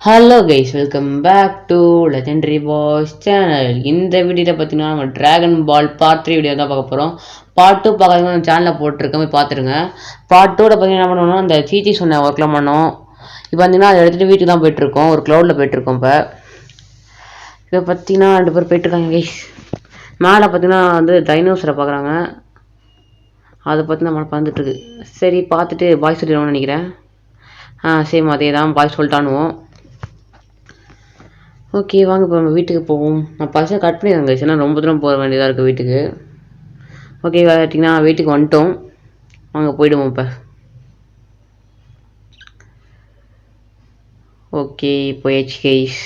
Hello guys, welcome back to legendary boys channel. இந்த வீடியோவில் பார்த்தீங்கன்னா நம்ம ட்ராகன் பால் பார்ட் 3 வீடியோ தான் பார்க்க போகிறோம். பார்ட் 2 பார்க்காதவங்க நம்ம சேனலில் போட்டிருக்கோம், போய் பார்த்துருங்க. பார்ட் 2வில் பார்த்தீங்கன்னா என்ன பண்ணணும், அந்த சீச்சி சொன்ன ஒர்க்லாம் பண்ணோம். இப்போ பார்த்தீங்கன்னா அதை எடுத்துகிட்டு வீட்டுக்கு தான் போயிட்டுருக்கோம், ஒரு க்ளவுடில் போயிட்டுருக்கோம். இப்போ பார்த்தீங்கன்னா 2 பேர் போயிட்டுருக்காங்க கைஸ். மேலே பார்த்தீங்கன்னா வந்து டைனோசரை பார்க்குறாங்க, அதை பார்த்தீங்கன்னா நம்மளை பார்த்துட்ருக்கு. சரி பார்த்துட்டு பாய் சொல்லிடுவோம்னு நினைக்கிறேன். சேம் அதே தான் பாய் சொல்லிட்டானுவோம். ஓகே வாங்க இப்போ நம்ம வீட்டுக்கு போவோம். நான் பஸ்ஸை கட் பண்ணிடுறேங்க, ஏன்னா ரொம்ப தூரம் போக வேண்டியதாக இருக்குது வீட்டுக்கு. ஓகே பார்த்தீங்கன்னா வீட்டுக்கு வந்துட்டோம், வாங்க போயிடுவோம் இப்போ. ஓகே போயாச்சு கைஸ்.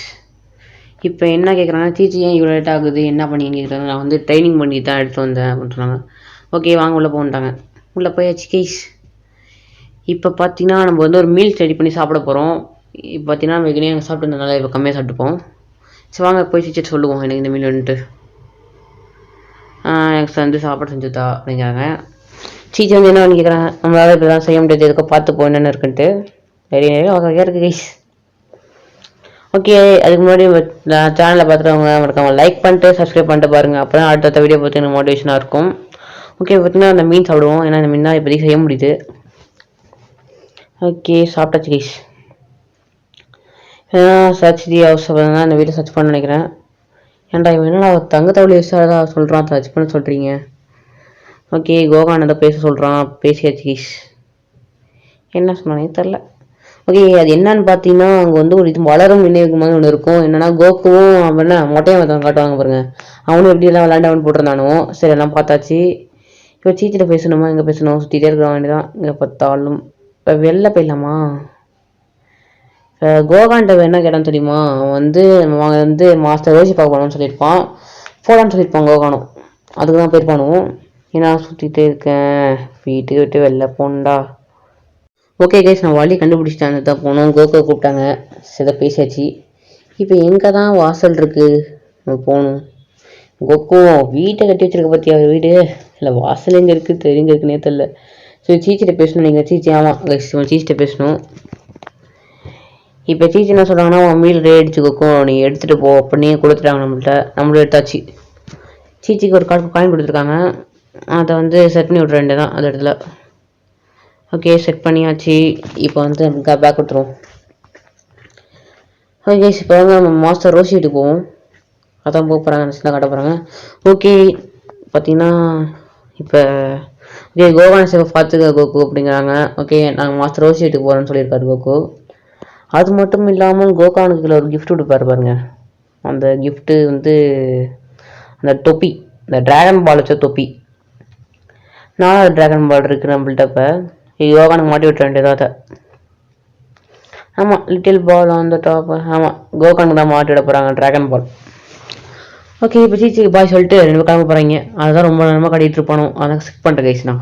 இப்போ என்ன கேட்குறாங்கன்னா, சீச்சி ஏன் இவ்வளோ லேட் ஆகுது, என்ன பண்ணின்னு கேட்குறாங்க. நான் வந்து ட்ரைனிங் பண்ணி தான் எடுத்து வந்தேன் அப்படின்னு சொன்னாங்க. ஓகே வாங்க உள்ளே போன்ட்டாங்க. உள்ளே போயாச்சு கைஸ். இப்போ பார்த்தீங்கன்னா நம்ம வந்து ஒரு மீல்ஸ் ரெடி பண்ணி சாப்பிட போகிறோம். இப்போ பார்த்தீங்கன்னா நம்ம ஏற்கனவே அங்கே சாப்பிட்டு இப்போ கம்மியாக சாப்பிட்டுப்போம். சரி வாங்க போய் சீச்சர் சொல்லுவோம், எனக்கு இந்த மீல் வந்துட்டு எனக்கு வந்து சாப்பாடு செஞ்சுதா அப்படிங்கிறாங்க. சீச்சை வந்து என்ன பண்ணி கேட்குறாங்க, நம்மளால் இப்படி தான் செய்ய முடியாது, எதுக்கோ பார்த்துப்போம் என்னென்ன இருக்குன்ட்டு. நிறைய வகையாக இருக்குது கைஸ். ஓகே அதுக்கு முன்னாடி சேனலில் பார்த்துட்டு மறக்காம லைக் பண்ணிட்டு சப்ஸ்கிரைப் பண்ணிட்டு பாருங்கள், அப்போ தான் அடுத்த வீடியோ பார்த்து எனக்கு மோட்டிவேஷனாக இருக்கும். ஓகே பார்த்தீங்கன்னா அந்த மீன் சாப்பிடுவோம், ஏன்னா இந்த மீன் தான் இப்போதைக்கு செய்ய முடியுது. ஓகே சாப்பிட்டாச்சு கைஸ். சர்ச் தி ஹவுஸ் தான் இந்த வீடியோ சர்ச் பண்ண நினைக்கிறேன். ஏன்டா இவன் என்னடா தங்க தவளை விசாரதா சொல்கிறான், சர்ச் பண்ண சொல்கிறீங்க. ஓகே கோகானதை பேச சொல்கிறான், பேசியாச்சு கைஸ். என்ன சொன்னானே தெரில. ஓகே அது என்னன்னு பார்த்தீங்கன்னா அங்கே வந்து ஒரு இது வளரும் விநியோகம் மாதிரி ஒன்று இருக்கும். என்னென்னா கோக்குவும் அவன் என்ன மொட்டையை மொத்தம் காட்டுவாங்க பாருங்க, அவனும் எப்படியெல்லாம் விளாண்டவன் போட்டிருந்தானோ. சரி எல்லாம் பார்த்தாச்சு. இப்போ சீச்சிட்ட பேசணுமா, இங்கே பேசணும், சுற்றிட்டே இருக்க வேண்டியதான் இங்கே பார்த்தாலும். இப்போ வெளில போயிடலாமா? கோகான்ட்ட என்ன கேட்டான்னு தெரியுமா, அவன் வந்து மாஸ்டர் ரோசி பார்க்க போகணும்னு சொல்லியிருப்பான், போகலான்னு சொல்லியிருப்பான் கோகானும். அதுக்கு தான் போயிருப்பானும். ஏன்னா சுற்றிட்டே இருக்கேன், வீட்டுக்கு விட்டு வெளில போகணுண்டா. ஓகே கைஸ் நான் வழி கண்டுபிடிச்சிட்டாங்க தான் போனோம். கோகோ கூப்பிட்டாங்க, சித பேசியாச்சு. இப்போ எங்கே தான் வாசல் இருக்குது நம்ம போகணும். கோகோ வீட்டை கட்டி வச்சிருக்க பார்த்தியா வீடு, இல்லை வாசல் எங்கே இருக்குது தெரியுங்க இருக்குன்னே தெரில. சரி சீச்சிட்ட பேசணும், நீங்கள் சீச்சி ஆமாம் கைஸ் சீச்சிட்ட பேசணும். இப்போ சீச்சி என்ன சொல்கிறாங்கன்னா, உன் மீல் ரெடி அடிச்சுக்கோக்கும், நீ எடுத்துகிட்டு போ அப்படின்னு கொடுத்துட்டாங்க நம்மள்ட்ட. நம்மளும் எடுத்தாச்சு. சீச்சிக்கு ஒரு காயின் கொடுத்துருக்காங்க, அதை வந்து செட் பண்ணி விட்ற வேண்டியதான் அந்த இடத்துல. ஓகே செட் பண்ணியாச்சு. இப்போ வந்து நமக்கு பேக் விட்டுருவோம். ஓகே இப்போ வந்து நம்ம மாஸ்டர் ரோசி வீட்டுக்கு போவோம், அதான் போக போகிறாங்க, தான் காட்ட போகிறாங்க. ஓகே பார்த்தீங்கன்னா இப்போ ஓகே கோகான சேவை பார்த்துக்க கோகு அப்படிங்கிறாங்க. ஓகே நாங்கள் மாஸ்டர் ரோசி வீட்டுக்கு போகிறோன்னு சொல்லியிருக்காரு கோகு. அது மட்டும் இல்லாமல் கோகானுக்கு ஒரு கிஃப்ட் கொடுப்பாரு பாருங்க. அந்த கிஃப்ட்டு வந்து அந்த தொப்பி, இந்த ட்ராகன் பால் வச்ச தொப்பி. 4 ட்ராகன் பால் இருக்குது நம்மள்ட்ட. இப்போ கோகானுக்கு மாட்டி விட்டுற வேண்டியதாக. ஆமாம் little ball on the top. ஆமாம் கோகானுக்கு தான் மாட்டி விட போகிறாங்க ட்ராகன் பால். ஓகே இப்போ சீச்சிக்கு பாய் சொல்லிட்டு 2 கிளம்ப போகிறாங்க. அதுதான் ரொம்ப நேரமாக கட்டிகிட்டு இருப்பானோ, அதான் ஸ்கிப் பண்ணுறேன் கைஸ்ண்ணா.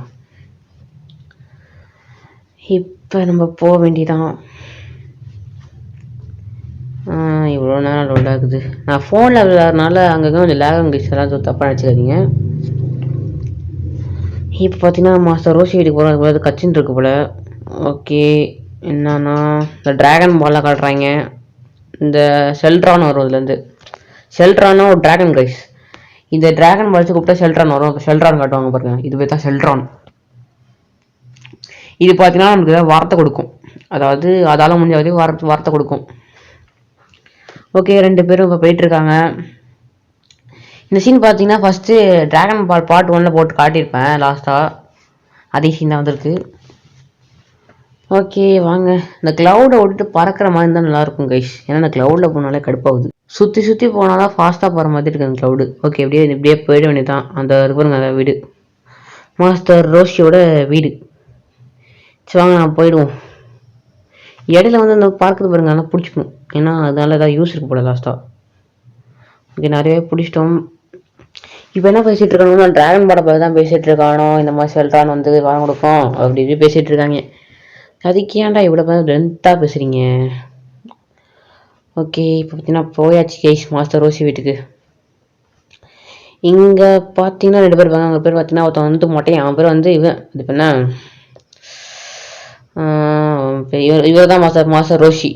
இப்போ நம்ம போக வேண்டியதான். இவ்வளோ நேரம் லோட் ஆகுது. நான் ஃபோனில் விளையாடுறதுனால அங்கங்கே கொஞ்சம் லேகம் கைஸ், எல்லாம் தப்பாக நினச்சிக்காதீங்க. இப்போ பார்த்தீங்கன்னா மாஸ்டர் ரோசி வீட்டுக்கு போகிறோம், அது கச்சின்னு இருக்கு போல். ஓகே என்னன்னா இந்த ட்ராகன் பால்லாம் காட்டுறாங்க. இந்த ஷெல்ட்ரான் வரும், அதுலேருந்து ஷெல்ட்ரானா ஒரு ட்ராகன் கைஸ். இந்த ட்ராகன் பால் வச்சு கூப்பிட்டா ஷெல்ட்ரான் வரும். இப்போ ஷெல்ட்ரான் காட்டுவாங்க பாருங்க, இதுவே தான் ஷெல்ட்ரான். இது பார்த்தீங்கன்னா நமக்கு ஏதாவது வார்த்தை கொடுக்கும், அதாவது அதால் முடிஞ்ச வரையும் வார்த்தை கொடுக்கும். ஓகே 2 பேரும் இப்போ போயிட்டுருக்காங்க. இந்த சீன் பார்த்தீங்கன்னா ஃபஸ்ட்டு ட்ராகன் பால் பார்ட் 1ல் போட்டு காட்டியிருப்பேன் லாஸ்ட்டாக, அதே சீன் தான் வந்திருக்கு. ஓகே வாங்க இந்த க்ளவுடை விட்டுட்டு பறக்கிற மாதிரி இருந்தால் நல்லாயிருக்கும் கைஸ், ஏன்னா இந்த க்ளவுடில் போனாலே கடுப்பாகுது. சுற்றி போனால் தான் ஃபாஸ்ட்டாக போகிற மாதிரி இருக்குது அந்த க்ளவுடு. ஓகே இப்படியே போயிட வேண்டியது தான். அந்த இருப்பாருங்க அந்த வீடு, மாஸ்டர் ரோஷியோட வீடு. சரி வாங்க நான் போயிடுவோம். இடையில வந்து அந்த பார்க்குறது பாருங்க, அதெல்லாம் பிடிச்சிக்கணும், ஏன்னா அதனால ஏதாவது யூஸ் இருக்கு போல லாஸ்ட்டாக. ஓகே நிறையவே பிடிச்சிட்டோம். இப்போ என்ன பேசிகிட்டு இருக்கானுங்கன்னா, ட்ராகன் பாலை பற்றி தான் பேசிகிட்டு இருக்கானோ, இந்த மாதிரி ஷெல்ட்ரான் வந்து வாங்க கொடுக்கும் அப்படி இப்படி பேசிகிட்டு இருக்காங்க. அதுக்கு ஏன்டா இவ்வளோ லென்த்தாக பேசுகிறீங்க. ஓகே இப்போ பார்த்தீங்கன்னா போயாச்சு கைஸ் மாஸ்டர் ரோசி வீட்டுக்கு. இங்கே பார்த்தீங்கன்னா 2 பேர் இருப்பாங்க. அவங்க பேர் பார்த்தீங்கன்னா ஒருத்தன் வந்து மொட்டையன், அவன் பேர் வந்து இவன் இது பண்ண இவர் தான் மாஸ்டர் ரோஷி.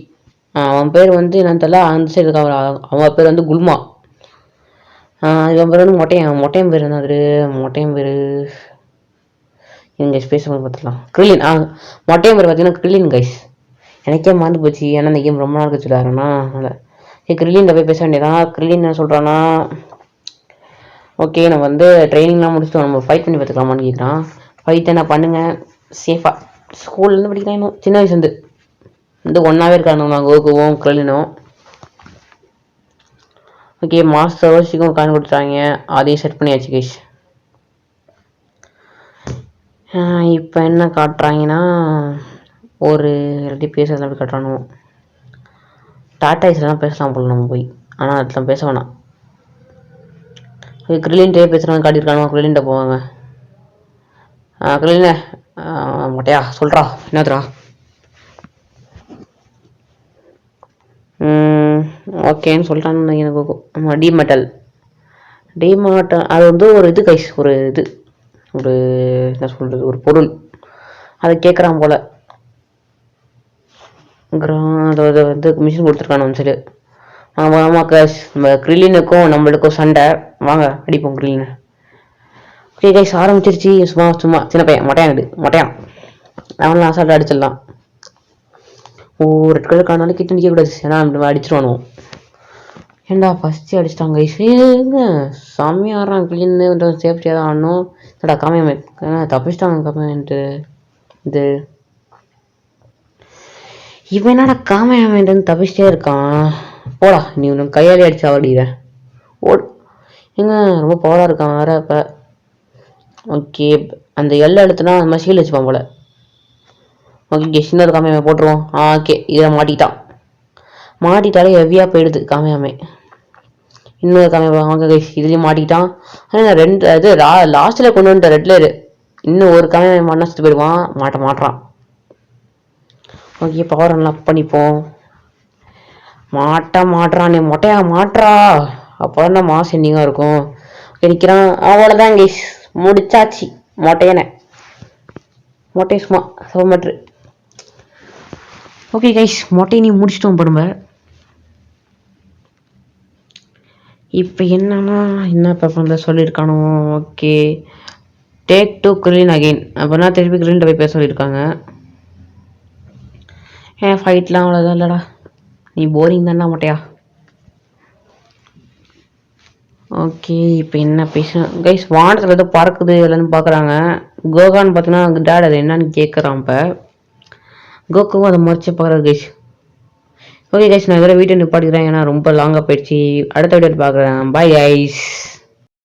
அவன் பேர் வந்து என்னன்னு தெரியல, அந்த சைடு இருக்க அவன் பேர் வந்து குல்மா. இவன் பேர் வந்து மொட்டையன் பேர் என்ன அது, மொட்டையன் பேர் கைஸ் பேசும்போது பார்த்துக்கலாம். கிரில்லின். மொட்டையன் பேர் பார்த்தீங்கன்னா கிரில்லின் கைஸ். எனக்கே மறந்து போச்சு, ஏன்னா இந்த கேம் ரொம்ப நாள் வச்சுருக்காருன்னா அதனால் கிரில்லின் போய் பேச வேண்டியதான். கிரில்லின் என்ன சொல்கிறான்னா, ஓகே நம்ம வந்து ட்ரைனிங்லாம் முடிச்சுட்டு நம்ம ஃபைட் பண்ணி பார்த்துக்கலாமான்னு கேட்குறான். ஃபைட் என்ன பண்ணுங்கள் சேஃபாக. ஸ்கூல்லேருந்து படிக்கிறேன் இன்னும் சின்ன வயசுலேருந்து வந்து ஒன்றாவே இருக்கானுங்க நாங்கள் கோகுவும் கிரில்லினும். ஓகே மாஸ்டர் ரோஷிக்கும் காயின் கொடுத்துட்டாங்க, அதையும் செட் பண்ணியாச்சு கைஸ். இப்போ என்ன காட்டுறாங்கன்னா ஒரு ரெடி பேசுறது அப்படி காட்டுறானோ. டாட்டா ஐஸ்லாம் பேசலாம் போல நம்ம போய், ஆனால் அதில் பேச வேணாம். கிரில்லின்ட்டே பேசுகிறாங்க காட்டியிருக்காங்க, கிரில்லின்ட்ட போவாங்க. கிரில்லின மொட்டையா சொல்கிறா என்னதுரா. ஓகேன்னு சொல்லிட்டான்னு எனக்கு டிமெட்டல் அது வந்து ஒரு இது கைஸ், ஒரு இது ஒரு என்ன சொல்கிறது ஒரு பொருள், அதை கேட்குறான் போல். அதை வந்து மிஷின் கொடுத்துருக்கானு சரி. ஆமாம் கைஸ், நம்ம கிரில்லினுக்கும் நம்மளுக்கும் சண்டை, வாங்க அடிப்போம் கிரில்லினை. ஓகே கைஸ் ஆரம்பிச்சிருச்சு. சும்மா சின்ன பையன் மொட்டையான் அவன் அசால்ட் அடிச்சிடலாம். ரெட் கலர் காணாலும் கிட்ட நிற்க கூடாது, ஏன்னா நம்ம அடிச்சிருவானோ. ஏண்டா ஃபஸ்ட்டு அடிச்சிட்டாங்க கைஸ். செம்மையாக ஆடுறான் கிளீன்னு, சேஃப்டியாக தான் ஆடணும். என்னடா காமியாமே தப்பிச்சிட்டாங்க காமியான்ட்டு. இது இவன் என்னடா காமியாமேன்ட்டு தப்பிச்சிட்டே இருக்கான். போடா நீ ஒன்று கையாலே அடிச்சா ஆடிட ஏங்க ரொம்ப பவராக இருக்கான் வேற. இப்போ ஓகே அந்த எல்லை எழுத்துனா அந்த மாதிரி சீல் வச்சுப்பான் போல. ஓகே சின்னது காமியாமே போட்டுருவோம். ஓகே இதை மாட்டிட்டாலே ஹெவியாக போயிடுது காமியாமே. இன்னொரு காமியா வாங்க கைஸ், இதுலேயும் மாட்டிக்கிட்டான். ஆனால் ரெண்டு இது லாஸ்ட்டில் கொண்டு வந்துட்ட ரெட் லேயர். இன்னும் ஒரு காமியா மனசு போயிடுவான், மாட்டுறான். ஓகே பவர் அன்லாக் பண்ணிப்போம். மாட்டுறான் நீ மொட்டையா மாட்டுறா, அப்போ தான் மாஸ் எண்டிங்காக இருக்கும். நிற்கிறான், அவ்வளோதான் கைஸ் முடிச்சாச்சு. மொட்டையை சும்மா சவமற்று. ஓகே கைஸ் மொட்டையை நீ முடிச்சிட்டோம் படும்ப. இப்போ என்னன்னா என்ன பேப்பரில் சொல்லியிருக்கானோ. ஓகே டேக் டு கிரில்லின் அகெயின், அப்போனா திருப்பி கிரில்லின்ட்ட போய் பேச சொல்லியிருக்காங்க. ஃபைட்லாம் அவ்வளோதான் இல்லைடா, நீ போரிங் தானே மொட்டையா. ஓகே இப்போ என்ன பேச கைஸ், வானத்தில் ஏதோ பறக்குது இல்லைன்னு பார்க்குறாங்க. கோகான்னு பார்த்தீங்கன்னா டேட் அது என்னன்னு கேட்குறான். இப்போ கோகுவும் அதை மறைச்சி பார்க்குறாரு கைஸ். ஓகே கைஸ் நான் வேறு வீட்டை நிப்பாட்டிக்கிறேன், ஏன்னா ரொம்ப லாங்காக போயிடுச்சு. அடுத்த வீடியோ பார்க்குறேன். Bye guys.